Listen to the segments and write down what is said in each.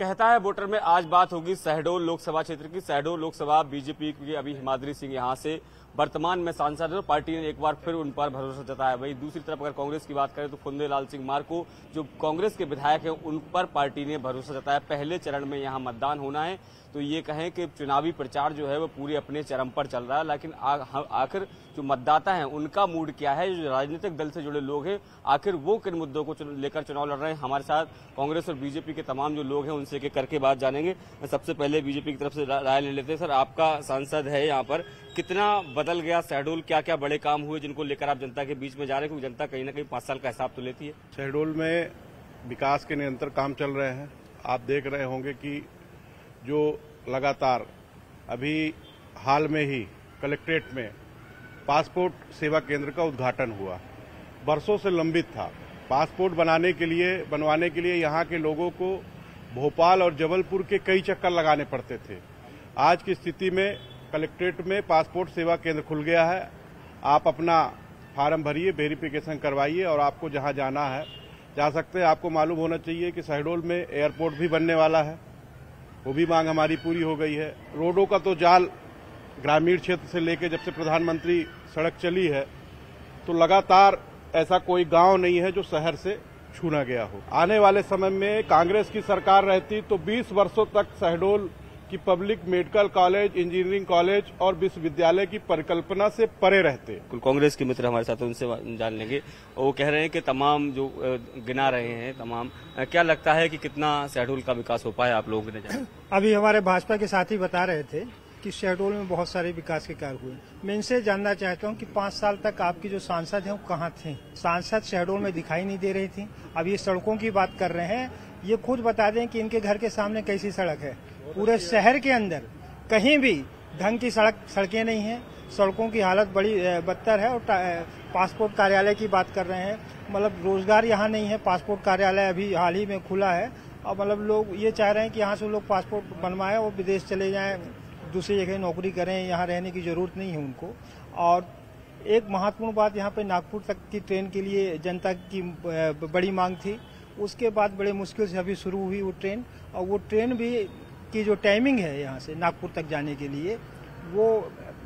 कहता है वोटर में आज बात होगी शहडोल लोकसभा क्षेत्र की। शहडोल लोकसभा बीजेपी के अभी हिमाद्री सिंह यहां से वर्तमान में सांसद है। पार्टी ने एक बार फिर उन पर भरोसा जताया। वहीं दूसरी तरफ अगर कांग्रेस की बात करें तो फुंदेलाल सिंह मार्को जो कांग्रेस के विधायक हैं उन पर पार्टी ने भरोसा जताया। पहले चरण में यहां मतदान होना है तो ये कहें कि चुनावी प्रचार जो है वो पूरे अपने चरम पर चल रहा है, लेकिन आखिर जो मतदाता हैं उनका मूड क्या है, जो राजनीतिक दल से जुड़े लोग हैं आखिर वो किन मुद्दों को लेकर चुनाव लड़ रहे हैं। हमारे साथ कांग्रेस और बीजेपी के तमाम जो लोग हैं उनसे एक करके बात जानेंगे। सबसे पहले बीजेपी की तरफ से राय ले लेते हैं। सर, आपका सांसद है यहाँ पर, कितना बदल गया शहडोल, क्या क्या बड़े काम हुए जिनको लेकर आप जनता के बीच में जा रहे हैं, क्योंकि जनता कहीं ना कहीं 5 साल का हिसाब तो लेती है। शहडोल में विकास के निरंतर काम चल रहे हैं। आप देख रहे होंगे कि जो लगातार अभी हाल में ही कलेक्ट्रेट में पासपोर्ट सेवा केंद्र का उद्घाटन हुआ, बरसों से लंबित था। पासपोर्ट बनवाने के लिए यहाँ के लोगों को भोपाल और जबलपुर के कई चक्कर लगाने पड़ते थे। आज की स्थिति में कलेक्ट्रेट में पासपोर्ट सेवा केंद्र खुल गया है। आप अपना फार्म भरिए, वेरिफिकेशन करवाइए और आपको जहां जाना है जा सकते हैं। आपको मालूम होना चाहिए कि शहडोल में एयरपोर्ट भी बनने वाला है, वो भी मांग हमारी पूरी हो गई है। रोडों का तो जाल ग्रामीण क्षेत्र से लेकर जब से प्रधानमंत्री सड़क चली है तो लगातार ऐसा कोई गांव नहीं है जो शहर से छू न गया हो। आने वाले समय में कांग्रेस की सरकार रहती तो 20 वर्षों तक शहडोल की public medical college, engineering college और विश्वविद्यालय की परिकल्पना से परे रहते। कुल कांग्रेस के मित्र हमारे साथ, उनसे जान लेंगे। वो कह रहे हैं कि तमाम जो गिना रहे हैं तमाम, क्या लगता है कि कितना शहडोल का विकास हो पाया आप लोगों ने जाना? अभी हमारे भाजपा के साथी बता रहे थे कि शहडोल में बहुत सारे विकास के कार्य हुए। मैं इनसे जानना चाहता हूं कि 5 साल तक आपकी जो सांसद हैं वो कहां थे? सांसद शहडोल में दिखाई नहीं दे रही थी। अब ये सड़कों की बात कर रहे हैं, ये खुद बता दें कि इनके घर के सामने कैसी सड़क है। पूरे शहर के अंदर कहीं भी ढंग की सड़कें नहीं हैं, सड़कों की हालत बड़ी बदतर है। और पासपोर्ट कार्यालय की बात कर रहे हैं, मतलब रोजगार यहाँ नहीं है। पासपोर्ट कार्यालय अभी हाल ही में खुला है और मतलब लोग ये चाह रहे हैं कि यहाँ से लोग पासपोर्ट बनवाएं और विदेश चले जाएं, दूसरी जगह नौकरी करें, यहाँ रहने की जरूरत नहीं है उनको। और एक महत्वपूर्ण बात, यहाँ पे नागपुर तक की ट्रेन के लिए जनता की बड़ी मांग थी। उसके बाद बड़े मुश्किल से अभी शुरू हुई वो ट्रेन, और वो ट्रेन भी की जो टाइमिंग है यहाँ से नागपुर तक जाने के लिए वो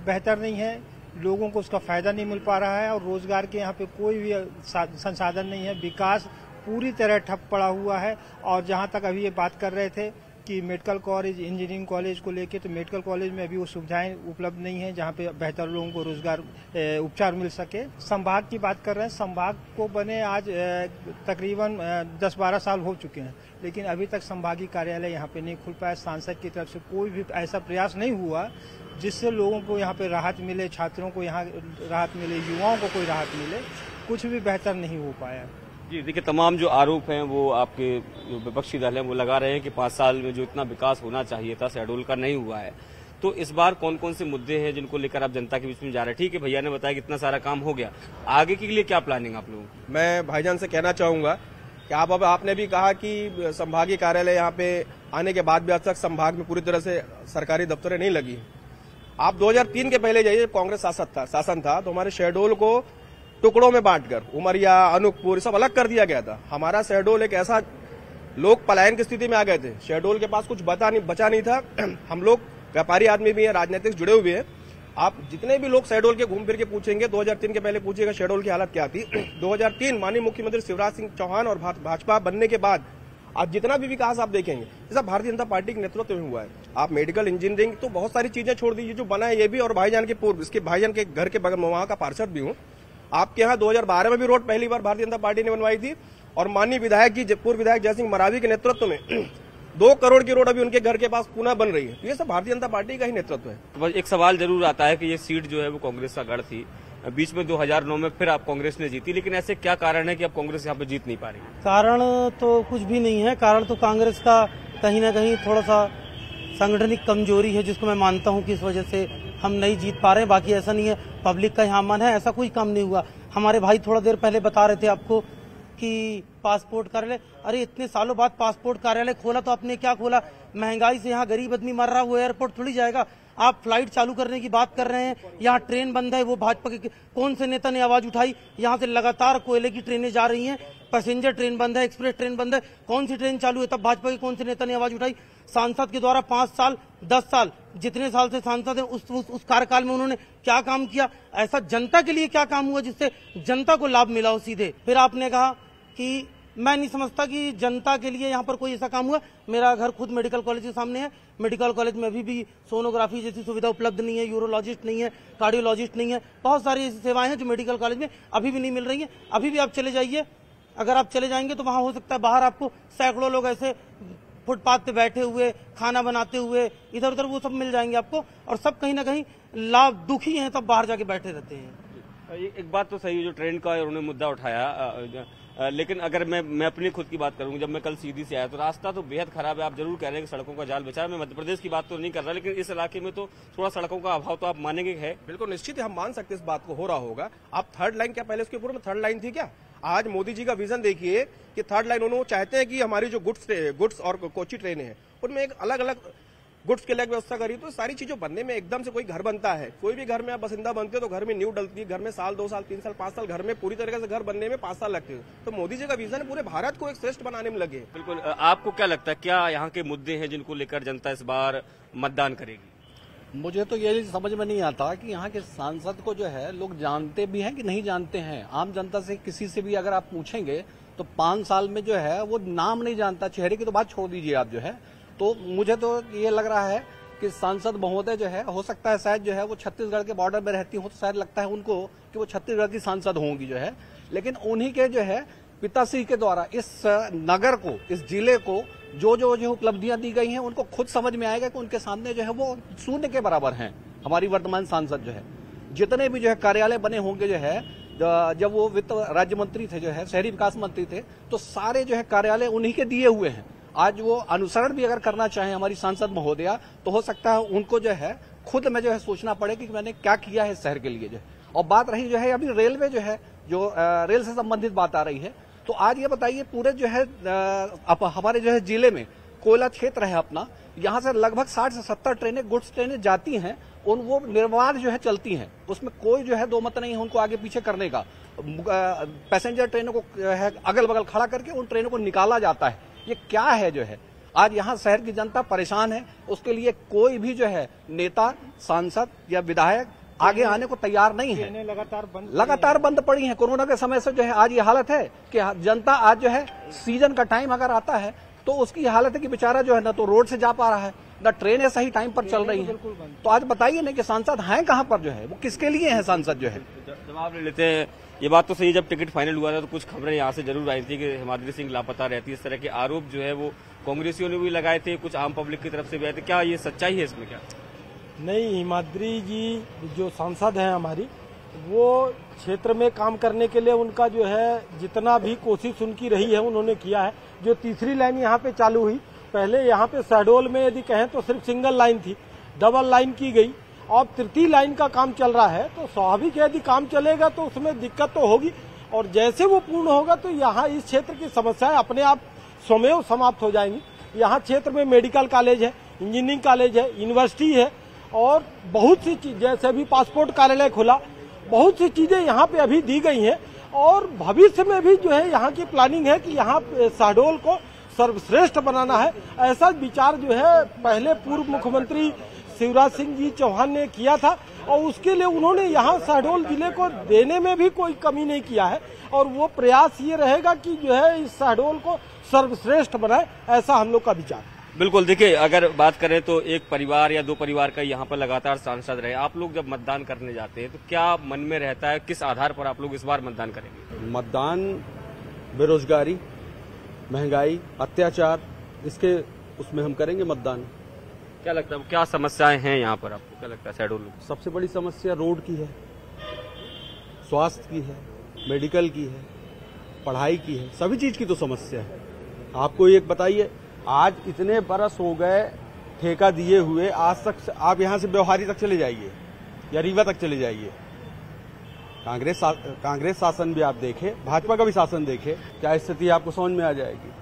बेहतर नहीं है। लोगों को उसका फायदा नहीं मिल पा रहा है और रोजगार के यहाँ पे कोई भी संसाधन नहीं है। विकास पूरी तरह ठप पड़ा हुआ है। और जहाँ तक अभी ये बात कर रहे थे कि मेडिकल कॉलेज, इंजीनियरिंग कॉलेज को लेके, तो मेडिकल कॉलेज में अभी वो सुविधाएं उपलब्ध नहीं है जहाँ पे बेहतर लोगों को रोजगार उपचार मिल सके। संभाग की बात कर रहे हैं, संभाग को बने आज तकरीबन 10-12 साल हो चुके हैं, लेकिन अभी तक संभागीय कार्यालय यहाँ पे नहीं खुल पाया। सांसद की तरफ से कोई भी ऐसा प्रयास नहीं हुआ जिससे लोगों को यहाँ पे राहत मिले, छात्रों को यहाँ राहत मिले, युवाओं को कोई राहत मिले। कुछ भी बेहतर नहीं हो पाया। जी देखिए, तमाम जो आरोप हैं वो आपके जो विपक्षी दल हैं वो लगा रहे हैं कि 5 साल में जो इतना विकास होना चाहिए था शहडोल का नहीं हुआ है। तो इस बार कौन कौन से मुद्दे हैं जिनको लेकर आप जनता के बीच में जा रहे हैं? ठीक है, भैया ने बताया कि इतना सारा काम हो गया, आगे के लिए क्या प्लानिंग आप लोगों? मैं भाईजान से कहना चाहूंगा कि आपने भी कहा कि संभागीय कार्यालय यहाँ पे आने के बाद भी आज तक संभाग में पूरी तरह से सरकारी दफ्तरें नहीं लगी। आप 2003 के पहले जाइए, कांग्रेस शासन था तो हमारे शहडोल को टुकड़ों में बांटकर उमरिया, अनूपपुर सब अलग कर दिया गया था। हमारा शहडोल एक ऐसा, लोग पलायन की स्थिति में आ गए थे। शहडोल के पास कुछ बचा नहीं था। हम लोग व्यापारी आदमी भी हैं, राजनीतिक जुड़े हुए हैं। आप जितने भी लोग शहडोल के घूम फिर के पूछेंगे, 2003 के पहले पूछिएगा शहडोल की हालत क्या थी। 2003 माननीय मुख्यमंत्री शिवराज सिंह चौहान और भाजपा बनने के बाद आज जितना भी विकास आप देखेंगे जैसा भारतीय जनता पार्टी के नेतृत्व में हुआ है। आप मेडिकल, इंजीनियरिंग तो बहुत सारी चीजें छोड़ दीजिए जो बना है ये भी। और भाईजान के पूर्व, इसके भाईजान के घर के बगल में वहां का पार्षद भी हूँ। आपके यहाँ 2012 में भी रोड पहली बार भारतीय जनता पार्टी ने बनवाई थी और माननीय विधायक जी, पूर्व विधायक जयसिंह मरावी के नेतृत्व में 2 करोड़ की रोड अभी उनके घर के पास पुनः बन रही है। तो ये सब भारतीय जनता पार्टी का ही नेतृत्व है। तो एक सवाल जरूर आता है कि ये सीट जो है वो कांग्रेस का गढ़ थी, बीच में 2009 में फिर आप कांग्रेस ने जीती, लेकिन ऐसे क्या कारण है कि आप कांग्रेस यहाँ पे जीत नहीं पा रही? कारण तो कुछ भी नहीं है। कारण तो कांग्रेस का कहीं ना कहीं थोड़ा सा सांगठनिक कमजोरी है, जिसको मैं मानता हूं कि इस वजह से हम नहीं जीत पा रहे हैं। बाकी ऐसा नहीं है, पब्लिक का यहाँ मन है, ऐसा कोई काम नहीं हुआ। हमारे भाई थोड़ा देर पहले बता रहे थे आपको कि पासपोर्ट कार्यालय, अरे इतने सालों बाद पासपोर्ट कार्यालय खोला तो आपने क्या खोला? महंगाई से यहाँ गरीब आदमी मर रहा, वो एयरपोर्ट थोड़ी जाएगा। आप फ्लाइट चालू करने की बात कर रहे हैं, यहाँ ट्रेन बंद है, वो भाजपा के कौन से नेता ने आवाज उठाई? यहाँ से लगातार कोयले की ट्रेनें जा रही हैं, पैसेंजर ट्रेन बंद है, एक्सप्रेस ट्रेन बंद है, कौन सी ट्रेन चालू है? तब भाजपा के कौन से नेता ने आवाज उठाई? सांसद के द्वारा 5 साल 10 साल जितने साल से सांसद है उस कार्यकाल में उन्होंने क्या काम किया? ऐसा जनता के लिए क्या काम हुआ जिससे जनता को लाभ मिला हो सीधे? फिर आपने कहा कि मैं नहीं समझता कि जनता के लिए यहाँ पर कोई ऐसा काम हुआ। मेरा घर खुद मेडिकल कॉलेज के सामने है, मेडिकल कॉलेज में अभी भी सोनोग्राफी जैसी सुविधा उपलब्ध नहीं है, यूरोलॉजिस्ट नहीं है, कार्डियोलॉजिस्ट नहीं है, बहुत सारी ऐसी सेवाएं हैं जो मेडिकल कॉलेज में अभी भी नहीं मिल रही है। अभी भी आप चले जाइए, अगर आप चले जाएंगे तो वहां हो सकता है बाहर आपको सैकड़ों लोग ऐसे फुटपाथ पे बैठे हुए खाना बनाते हुए इधर उधर वो सब मिल जाएंगे आपको, और सब कहीं ना कहीं लाभ दुखी हैं, तब बाहर जाके बैठे रहते हैं। एक बात तो सही है जो ट्रेन का उन्होंने मुद्दा उठाया, लेकिन अगर मैं अपनी खुद की बात करूं, जब मैं कल सीधी से आया तो रास्ता तो बेहद खराब है। आप जरूर कह रहे हैं कि सड़कों का जाल बिछा है, मैं मध्य प्रदेश की बात तो नहीं कर रहा, लेकिन इस इलाके में तो थोड़ा सड़कों का अभाव तो आप मानेंगे है? बिल्कुल निश्चित है, हम मान सकते हैं इस बात को हो रहा होगा। आप थर्ड लाइन, क्या पहले उसके पूर्व में थर्ड लाइन थी क्या? आज मोदी जी का विजन देखिए कि थर्ड लाइन उन्होंने चाहते हैं कि हमारी जो गुड्स और कोची ट्रेनें हैं उनमें एक अलग अलग गुड्स के लिए व्यवस्था करी। तो सारी चीजों बनने में एकदम से कोई घर बनता है, कोई भी घर में आप बासिंदा बनते हो तो घर में नींव डलती है, घर में साल 2 साल 3 साल 5 साल, घर में पूरी तरीके से घर बनने में 5 साल लगते हैं। तो मोदी जी का विजन पूरे भारत को एक श्रेष्ठ बनाने में लगे। बिल्कुल। आपको क्या लगता है क्या यहाँ के मुद्दे हैं जिनको लेकर जनता इस बार मतदान करेगी? मुझे तो ये समझ में नहीं आता कि यहाँ के सांसद को जो है लोग जानते भी हैं कि नहीं जानते हैं। आम जनता से किसी से भी अगर आप पूछेंगे तो 5 साल में जो है वो नाम नहीं जानता, चेहरे की तो बात छोड़ दीजिए आप जो है। तो मुझे तो ये लग रहा है कि सांसद महोदय जो है, हो सकता है शायद जो है वो छत्तीसगढ़ के बॉर्डर में रहती हो, तो शायद लगता है उनको कि वो छत्तीसगढ़ की सांसद होंगी जो है, लेकिन उन्हीं के जो है पिताश्री के द्वारा इस नगर को, इस जिले को जो उपलब्धियां दी गई हैं उनको खुद समझ में आएगा कि उनके सामने जो है वो शून्य के बराबर हैं। हमारी वर्तमान सांसद जो है, जितने भी जो है कार्यालय बने होंगे जो है, जब वो वित्त राज्य मंत्री थे जो है, शहरी विकास मंत्री थे, तो सारे जो है कार्यालय उन्हीं के दिए हुए हैं। आज वो अनुसरण भी अगर करना चाहे हमारी सांसद महोदया, तो हो सकता है उनको जो है खुद में जो है सोचना पड़े कि मैंने क्या किया है इस शहर के लिए जो है। और बात रही जो है अभी रेलवे जो है, जो रेल से संबंधित बात आ रही है, तो आज ये बताइए पूरे जो है हमारे जो है जिले में कोयला क्षेत्र है अपना, यहाँ से लगभग 60 से 70 ट्रेनें, गुड्स ट्रेनें जाती हैं, वो निर्बाध जो है चलती हैं, उसमें कोई जो है दो मत नहीं है उनको आगे पीछे करने का। पैसेंजर ट्रेनों को है अगल बगल खड़ा करके उन ट्रेनों को निकाला जाता है। ये क्या है जो है, आज यहाँ शहर की जनता परेशान है, उसके लिए कोई भी जो है नेता, सांसद या विधायक आगे आने को तैयार नहीं है। लगातार बंद पड़ी है। कोरोना के समय से जो है आज ये हालत है कि जनता आज जो है सीजन का टाइम अगर आता है तो उसकी हालत है कि बेचारा जो है ना तो रोड से जा पा रहा है, ना ट्रेनें सही टाइम पर चल रही हैं। तो आज बताइए ना कि सांसद हैं कहाँ पर जो है, वो किसके लिए हैं सांसद जो है। जवाब ले लेते हैं। ये बात तो सही, जब टिकट फाइनल हुआ था तो कुछ खबरें यहाँ से जरूर आई थी कि हिमाद्री सिंह लापता रहती है, इस तरह के आरोप जो है वो कांग्रेसियों ने भी लगाए थे, कुछ आम पब्लिक की तरफ से भी आए थे। क्या ये सच्चाई है इसमें? क्या नहीं, हिमाद्री जी जो सांसद हैं हमारी, वो क्षेत्र में काम करने के लिए उनका जो है जितना भी कोशिश उनकी रही है उन्होंने किया है। जो तीसरी लाइन यहाँ पे चालू हुई, पहले यहाँ पे शहडोल में यदि कहें तो सिर्फ सिंगल लाइन थी, डबल लाइन की गई, और तृतीय लाइन का काम चल रहा है। तो स्वाभाविक है यदि काम चलेगा तो उसमें दिक्कत तो होगी, और जैसे वो पूर्ण होगा तो यहाँ इस क्षेत्र की समस्याएं अपने आप स्वमेव समाप्त हो जाएंगी। यहाँ क्षेत्र में मेडिकल कॉलेज है, इंजीनियरिंग कॉलेज है, यूनिवर्सिटी है, और बहुत सी चीज, जैसे अभी पासपोर्ट कार्यालय खुला, बहुत सी चीजें यहाँ पे अभी दी गई हैं। और भविष्य में भी जो है यहाँ की प्लानिंग है कि यहाँ शहडोल को सर्वश्रेष्ठ बनाना है। ऐसा विचार जो है पहले पूर्व मुख्यमंत्री शिवराज सिंह जी चौहान ने किया था, और उसके लिए उन्होंने यहाँ शहडोल जिले को देने में भी कोई कमी नहीं किया है। और वो प्रयास ये रहेगा कि जो है इस शहडोल को सर्वश्रेष्ठ बनाए, ऐसा हम लोग का विचार। बिल्कुल। देखिए, अगर बात करें तो एक परिवार या दो परिवार का यहाँ पर लगातार सांसद रहे, आप लोग जब मतदान करने जाते हैं तो क्या मन में रहता है, किस आधार पर आप लोग इस बार मतदान करेंगे? मतदान बेरोजगारी, महंगाई, अत्याचार, इसके उसमें हम करेंगे मतदान। क्या लगता है क्या समस्याएं हैं यहाँ पर, आपको क्या लगता है शहडोल में? सबसे बड़ी समस्या रोड की है, स्वास्थ्य की है, मेडिकल की है, पढ़ाई की है, सभी चीज की तो समस्या है। आपको एक बताइए, आज इतने बरस हो गए ठेका दिए हुए, आज तक आप यहाँ से व्यवहारी तक चले जाइए या रीवा तक चले जाइए, कांग्रेस शासन भी आप देखें, भाजपा का भी शासन देखें, क्या स्थिति आपको समझ में आ जाएगी।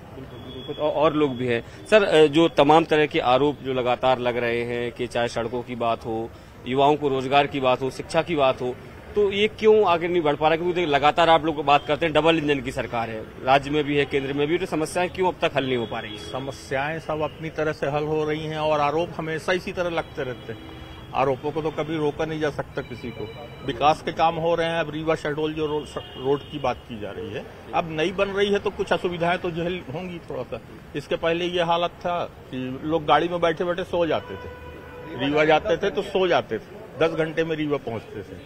कुछ और लोग भी हैं। सर, जो तमाम तरह के आरोप जो लगातार लग रहे हैं कि चाहे सड़कों की बात हो, युवाओं को रोजगार की बात हो, शिक्षा की बात हो, तो ये क्यों आगे नहीं बढ़ पा रहा? क्योंकि लगातार आप लोग बात करते हैं डबल इंजन की सरकार है, राज्य में भी है, केंद्र में भी, तो समस्याएं क्यों अब तक हल नहीं हो पा रही है? समस्याएं सब अपनी तरह से हल हो रही हैं और आरोप हमेशा इसी तरह लगते रहते हैं। आरोपों को तो कभी रोका नहीं जा सकता किसी को। विकास के काम हो रहे हैं। अब रीवा शहडोल जो रोड की बात की जा रही है, अब नई बन रही है तो कुछ असुविधाएं तो झेल होंगी थोड़ा सा। इसके पहले ये हालत था कि लोग गाड़ी में बैठे बैठे सो जाते थे, रीवा जाते थे तो सो जाते थे, 10 घंटे में रीवा पहुंचते थे।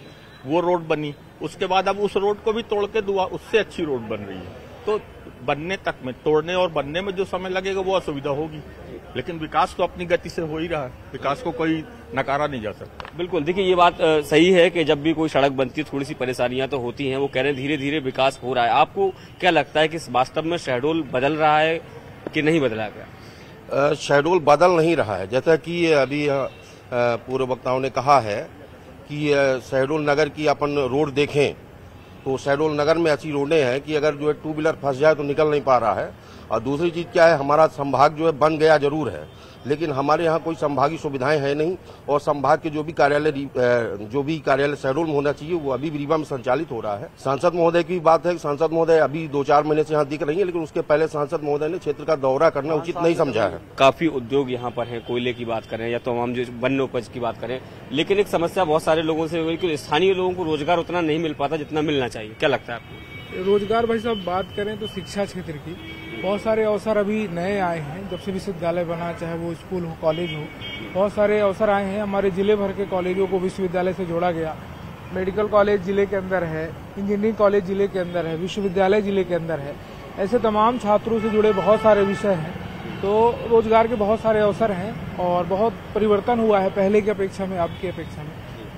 वो रोड बनी, उसके बाद अब उस रोड को भी तोड़ के उससे अच्छी रोड बन रही है। तो बनने तक में, तोड़ने और बनने में जो समय लगेगा वो असुविधा होगी, लेकिन विकास तो अपनी गति से हो ही रहा है। विकास को कोई नकारा नहीं जा सकता। बिल्कुल, देखिए ये बात सही है कि जब भी कोई सड़क बनती है थोड़ी सी परेशानियां तो होती हैं। वो कह रहे हैं धीरे धीरे विकास हो रहा है। आपको क्या लगता है कि वास्तव में शहडोल बदल रहा है कि नहीं बदला गया? शहडोल बदल नहीं रहा है। जैसा कि अभी पूर्व वक्ताओं ने कहा है कि शहडोल नगर की अपन रोड देखें तो शहडोल नगर में ऐसी रोडें हैं कि अगर जो है 2 व्हीलर फंस जाए तो निकल नहीं पा रहा है। और दूसरी चीज क्या है, हमारा संभाग जो है बन गया जरूर है, लेकिन हमारे यहाँ कोई संभागीय सुविधाएं है नहीं। और संभाग के जो भी कार्यालय शहडोल में होना चाहिए वो अभी भी रीवा में संचालित हो रहा है। सांसद महोदय की बात है, सांसद महोदय अभी 2-4 महीने से यहाँ दिख रही है, लेकिन उसके पहले सांसद महोदय ने क्षेत्र का दौरा करना उचित नहीं समझा है। काफी उद्योग यहाँ पर है, कोयले की बात करें या तमाम जो वन्य उपज की बात करें, लेकिन एक समस्या बहुत सारे लोगों से हुई कि स्थानीय लोगों को रोजगार उतना नहीं मिल पाता जितना मिलना चाहिए। क्या लगता है आपको? रोजगार भाई साहब बात करें तो शिक्षा क्षेत्र की बहुत सारे अवसर अभी नए आए हैं। जब से विश्वविद्यालय बना, चाहे वो स्कूल हो, कॉलेज हो, बहुत सारे अवसर आए हैं। हमारे जिले भर के कॉलेजों को विश्वविद्यालय से जोड़ा गया। मेडिकल कॉलेज जिले के अंदर है, इंजीनियरिंग कॉलेज जिले के अंदर है, विश्वविद्यालय जिले के अंदर है। ऐसे तमाम छात्रों से जुड़े बहुत सारे विषय हैं। तो रोजगार के बहुत सारे अवसर हैं और बहुत परिवर्तन हुआ है पहले की अपेक्षा में, अब की अपेक्षा में।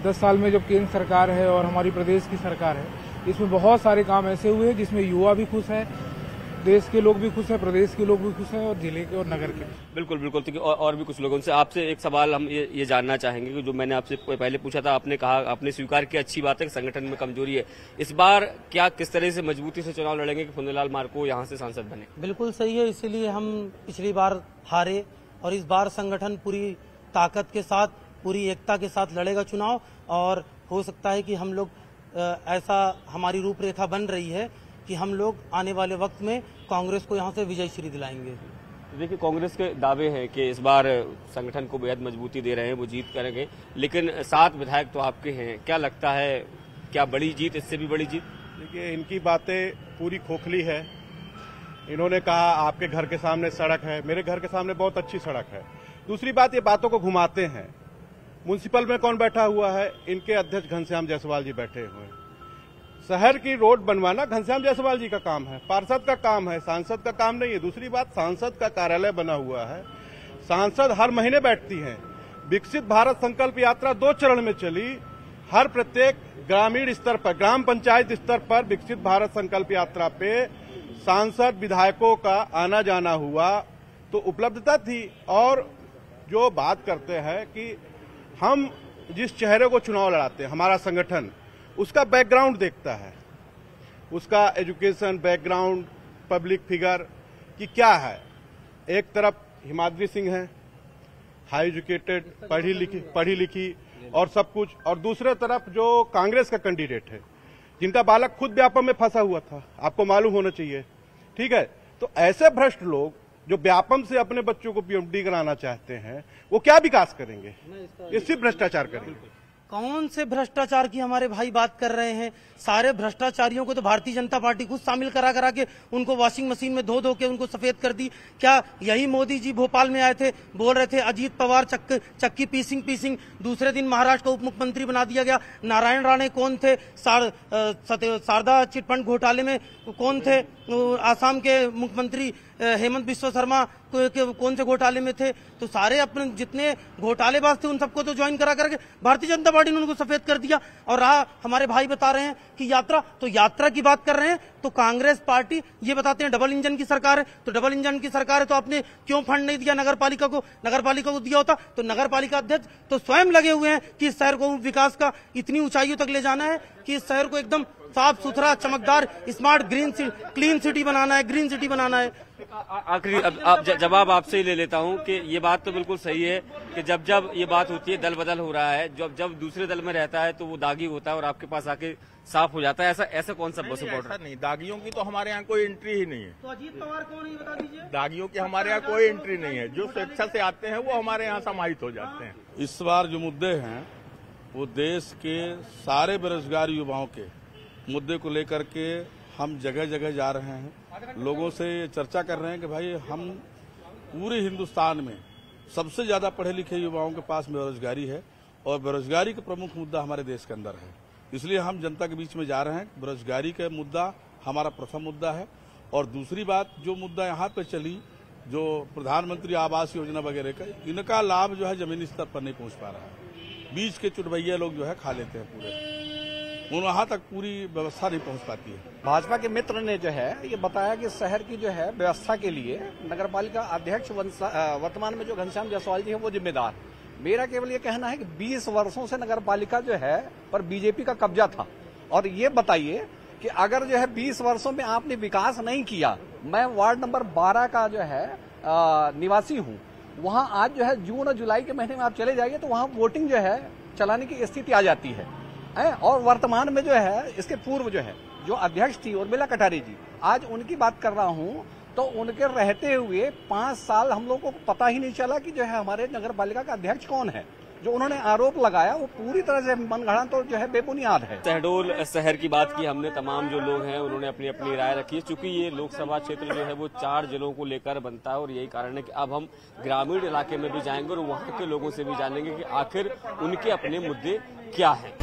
10 साल में जब केंद्र सरकार है और हमारी प्रदेश की सरकार है, इसमें बहुत सारे काम ऐसे हुए जिसमें युवा भी खुश है, देश के लोग भी खुश हैं, प्रदेश के लोग भी खुश हैं और जिले के और नगर के। बिल्कुल बिल्कुल। तो और भी कुछ लोगों से आपसे एक सवाल हम ये जानना चाहेंगे कि जो मैंने आपसे पहले पूछा था, आपने कहा, आपने स्वीकार किया, अच्छी बात है कि संगठन में कमजोरी है। इस बार क्या किस तरह से मजबूती से चुनाव लड़ेंगे कि फुन्देलाल मार्को यहाँ से सांसद बने? बिल्कुल सही है, इसीलिए हम पिछली बार हारे और इस बार संगठन पूरी ताकत के साथ, पूरी एकता के साथ लड़ेगा चुनाव। और हो सकता है कि हम लोग ऐसा हमारी रूपरेखा बन रही है कि हम लोग आने वाले वक्त में कांग्रेस को यहाँ से विजय श्री दिलाएंगे। देखिए, कांग्रेस के दावे हैं कि इस बार संगठन को बेहद मजबूती दे रहे हैं, वो जीत करेंगे, लेकिन 7 विधायक तो आपके हैं। क्या लगता है, क्या बड़ी जीत, इससे भी बड़ी जीत? देखिए, इनकी बातें पूरी खोखली है। इन्होंने कहा आपके घर के सामने सड़क है, मेरे घर के सामने बहुत अच्छी सड़क है। दूसरी बात, ये बातों को घुमाते हैं। म्युनिसिपल में कौन बैठा हुआ है? इनके अध्यक्ष घनश्याम जायसवाल जी बैठे हुए हैं। शहर की रोड बनवाना घनश्याम जायसवाल जी का काम है, पार्षद का काम है, सांसद का काम नहीं है। दूसरी बात, सांसद का कार्यालय बना हुआ है, सांसद हर महीने बैठती हैं। विकसित भारत संकल्प यात्रा 2 चरण में चली। हर प्रत्येक ग्रामीण स्तर पर, ग्राम पंचायत स्तर पर विकसित भारत संकल्प यात्रा पे सांसद विधायकों का आना जाना हुआ, तो उपलब्धता थी। और जो बात करते हैं कि हम जिस चेहरे को चुनाव लड़ाते हैं, हमारा संगठन उसका बैकग्राउंड देखता है, उसका एजुकेशन बैकग्राउंड, पब्लिक फिगर कि क्या है। एक तरफ हिमाद्री सिंह है, हाई एजुकेटेड, पढ़ी लिखी और सब कुछ, और दूसरे तरफ जो कांग्रेस का कैंडिडेट है जिनका बालक खुद व्यापम में फंसा हुआ था, आपको मालूम होना चाहिए, ठीक है। तो ऐसे भ्रष्ट लोग जो व्यापम से अपने बच्चों को पीएचडी कराना चाहते हैं, वो क्या विकास करेंगे? ये सिर्फ भ्रष्टाचार करेंगे। कौन से भ्रष्टाचार की हमारे भाई बात कर रहे हैं? सारे भ्रष्टाचारियों को तो भारतीय जनता पार्टी खुद शामिल करा करा के उनको वॉशिंग मशीन में धो के उनको सफेद कर दी। क्या यही मोदी जी भोपाल में आए थे, बोल रहे थे अजीत पवार चक्की पीसिंग, दूसरे दिन महाराष्ट्र का उप मुख्यमंत्री बना दिया गया। नारायण राणे कौन थे? शारदा चिटफंड घोटाले में कौन थे? आसाम के मुख्यमंत्री हेमंत बिस्वा शर्मा कौन से घोटाले में थे? तो सारे अपने जितने घोटालेबाज थे उन सबको तो ज्वाइन करा करके भारतीय जनता पार्टी ने उनको सफेद कर दिया। और हमारे भाई बता रहे हैं कि यात्रा की बात कर रहे हैं। तो कांग्रेस पार्टी ये बताते हैं डबल इंजन की सरकार है। तो डबल इंजन की सरकार है तो आपने क्यों फंड नहीं दिया नगरपालिका को? नगरपालिका को दिया होता तो नगरपालिका अध्यक्ष तो स्वयं लगे हुए हैं कि इस शहर को विकास का इतनी ऊंचाइयों तक ले जाना है कि इस शहर को एकदम साफ सुथरा, चमकदार, स्मार्ट, क्लीन सिटी बनाना है, ग्रीन सिटी बनाना है। आखिरी अब जवाब आपसे ही ले लेता हूं कि ये बात तो बिल्कुल सही है कि जब जब ये बात होती है दल बदल हो रहा है, जब दूसरे दल में रहता है तो वो दागी होता है और आपके पास आके साफ हो जाता है। ऐसा कौन सा बस ऐसा नहीं, दागियों की तो हमारे यहाँ कोई एंट्री ही नहीं है। तो अजीत पवार कौन है बता दीजिए? दागियों की हमारे यहाँ कोई एंट्री नहीं है। जो स्वेच्छा से आते हैं वो हमारे यहाँ समाहित हो जाते हैं। इस बार जो मुद्दे हैं वो देश के सारे बेरोजगार युवाओं के मुद्दे को लेकर के हम जगह जगह जा रहे हैं, लोगों से चर्चा कर रहे हैं कि भाई हम पूरे हिंदुस्तान में सबसे ज्यादा पढ़े लिखे युवाओं के पास बेरोजगारी है और बेरोजगारी का प्रमुख मुद्दा हमारे देश के अंदर है। इसलिए हम जनता के बीच में जा रहे हैं। बेरोजगारी का मुद्दा हमारा प्रथम मुद्दा है। और दूसरी बात, जो मुद्दा यहाँ पे चली, जो प्रधानमंत्री आवास योजना वगैरह का, इनका लाभ जो है जमीनी स्तर पर नहीं पहुंच पा रहा है। बीच के चुटभैया लोग जो है खा लेते हैं पूरे, वहां तक पूरी व्यवस्था नहीं पहुंच पाती है। भाजपा के मित्र ने जो है ये बताया कि शहर की जो है व्यवस्था के लिए नगरपालिका अध्यक्ष वर्तमान में जो घनश्याम जायसवाल जी है वो जिम्मेदार। मेरा केवल ये कहना है कि 20 वर्षों से नगरपालिका जो है पर बीजेपी का कब्जा था। और ये बताइए कि अगर जो है 20 वर्षों में आपने विकास नहीं किया, मैं वार्ड नंबर 12 का जो है निवासी हूँ, वहाँ आज जो है जून और जुलाई के महीने में आप चले जाइए तो वहाँ वोटिंग जो है चलाने की स्थिति आ जाती है। और वर्तमान में जो है इसके पूर्व जो है जो अध्यक्ष थी उर्मिला कटारी जी, आज उनकी बात कर रहा हूं तो उनके रहते हुए 5 साल हम लोग को पता ही नहीं चला कि जो है हमारे नगरपालिका का अध्यक्ष कौन है। जो उन्होंने आरोप लगाया वो पूरी तरह से मनगढ़ंत तो जो है बेबुनियाद है। शहडोल शहर की बात की हमने, तमाम जो लोग हैं उन्होंने अपनी अपनी राय रखी है। चूंकि ये लोकसभा क्षेत्र जो है वो 4 जिलों को लेकर बनता है और यही कारण है कि अब हम ग्रामीण इलाके में भी जाएंगे और वहाँ के लोगों से भी जानेंगे कि आखिर उनके अपने मुद्दे क्या हैं।